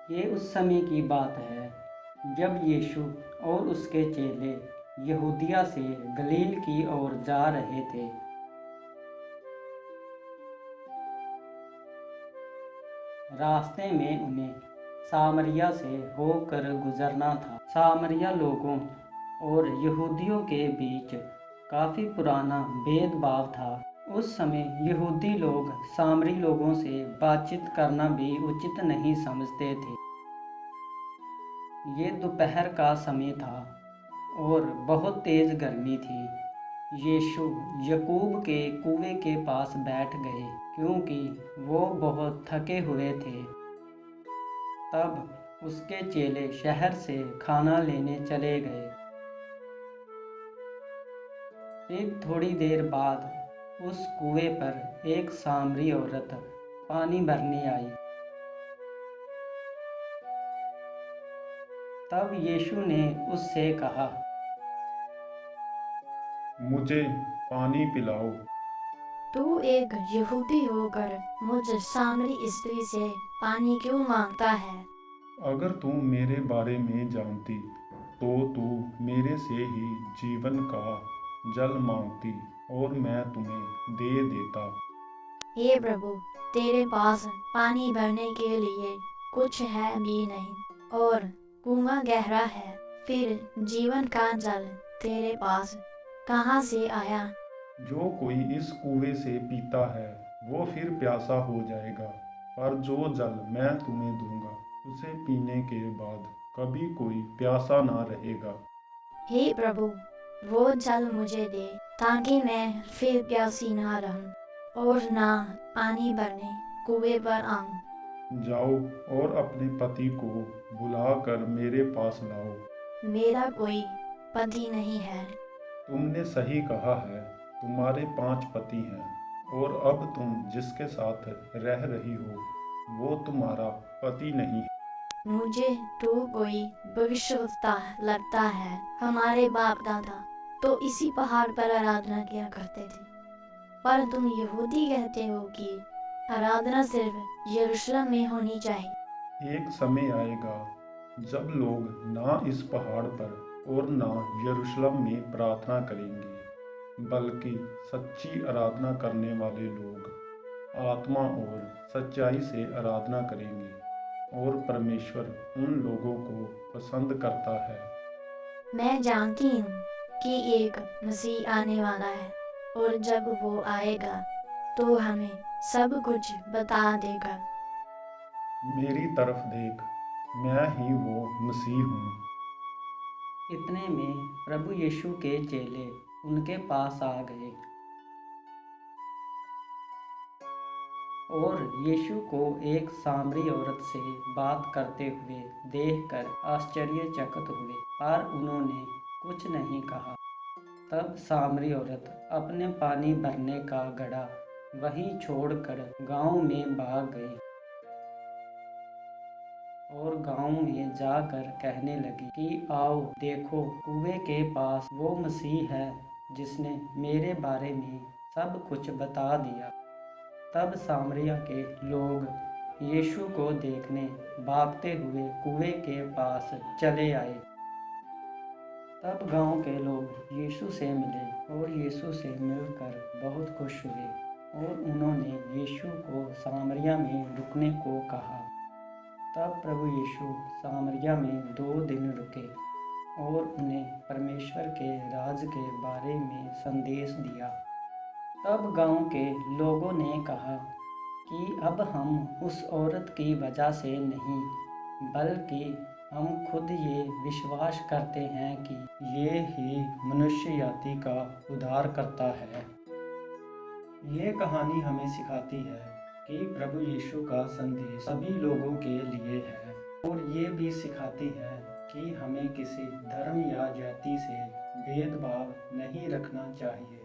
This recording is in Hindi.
ये उस समय की बात है जब यीशु और उसके चेले यहूदिया से गलील की ओर जा रहे थे। रास्ते में उन्हें सामरिया से होकर गुजरना था। सामरिया लोगों और यहूदियों के बीच काफ़ी पुराना भेदभाव था। उस समय यहूदी लोग सामरी लोगों से बातचीत करना भी उचित नहीं समझते थे। ये दोपहर का समय था और बहुत तेज़ गर्मी थी। यीशु याकूब के कुएं के पास बैठ गए क्योंकि वो बहुत थके हुए थे। तब उसके चेले शहर से खाना लेने चले गए। फिर थोड़ी देर बाद उस कुएं पर एक सामरी औरत पानी भरने आई। तब यीशु ने उससे कहा, मुझे पानी पिलाओ। तू एक यहूदी होकर मुझ सामरी स्त्री से पानी क्यों मांगता है? अगर तू मेरे बारे में जानती तो तू मेरे से ही जीवन का जल मांगती और मैं तुम्हें दे देता। हे प्रभु, तेरे पास पानी भरने के लिए कुछ है भी नहीं और कुआं गहरा है, फिर जीवन का जल तेरे पास कहाँ से आया? जो कोई इस कुएं से पीता है वो फिर प्यासा हो जाएगा, पर जो जल मैं तुम्हें दूंगा उसे पीने के बाद कभी कोई प्यासा ना रहेगा। हे प्रभु, वो जल मुझे दे ताकि मैं फिर प्यासी ना रहूं और ना पानी भरने कुएं पर आऊं। जाओ और अपने पति को बुलाकर मेरे पास लाओ। मेरा कोई पति नहीं है। तुमने सही कहा है, तुम्हारे 5 पति हैं और अब तुम जिसके साथ रह रही हो वो तुम्हारा पति नहीं है। मुझे तो कोई भविष्यवक्ता लगता है। हमारे बाप दादा तो इसी पहाड़ पर आराधना किया करते थे, पर तुम यहूदी कहते हो कि आराधना सिर्फ यरूशलेम में होनी चाहिए। एक समय आएगा जब लोग ना इस पहाड़ पर और ना यरूशलेम में प्रार्थना करेंगे, बल्कि सच्ची आराधना करने वाले लोग आत्मा और सच्चाई से आराधना करेंगे और परमेश्वर उन लोगों को पसंद करता है। मैं जानती हूँ कि एक मसीह आने वाला है और जब वो आएगा तो हमें सब कुछ बता देगा। मेरी तरफ देख, मैं ही वो मसीह हूँ। इतने में प्रभु यीशु के चेले उनके पास आ गए और यीशु को एक सामरी औरत से बात करते हुए देखकर आश्चर्यचकित हुए, पर उन्होंने कुछ नहीं कहा। तब सामरी औरत अपने पानी भरने का घड़ा वहीं छोड़कर गांव में भाग गई और गांव में जाकर कहने लगी कि आओ देखो, कुएं के पास वो मसीह है जिसने मेरे बारे में सब कुछ बता दिया। तब सामरिया के लोग यीशु को देखने भागते हुए कुएं के पास चले आए। तब गांव के लोग यीशु से मिले और यीशु से मिलकर बहुत खुश हुए और उन्होंने यीशु को सामरिया में रुकने को कहा। तब प्रभु यीशु सामरिया में 2 दिन रुके और उन्हें परमेश्वर के राज के बारे में संदेश दिया। तब गांव के लोगों ने कहा कि अब हम उस औरत की वजह से नहीं, बल्कि हम खुद ये विश्वास करते हैं कि ये ही मनुष्य जाति का उद्धार करता है। ये कहानी हमें सिखाती है कि प्रभु यीशु का संदेश सभी लोगों के लिए है और ये भी सिखाती है कि हमें किसी धर्म या जाति से भेदभाव नहीं रखना चाहिए।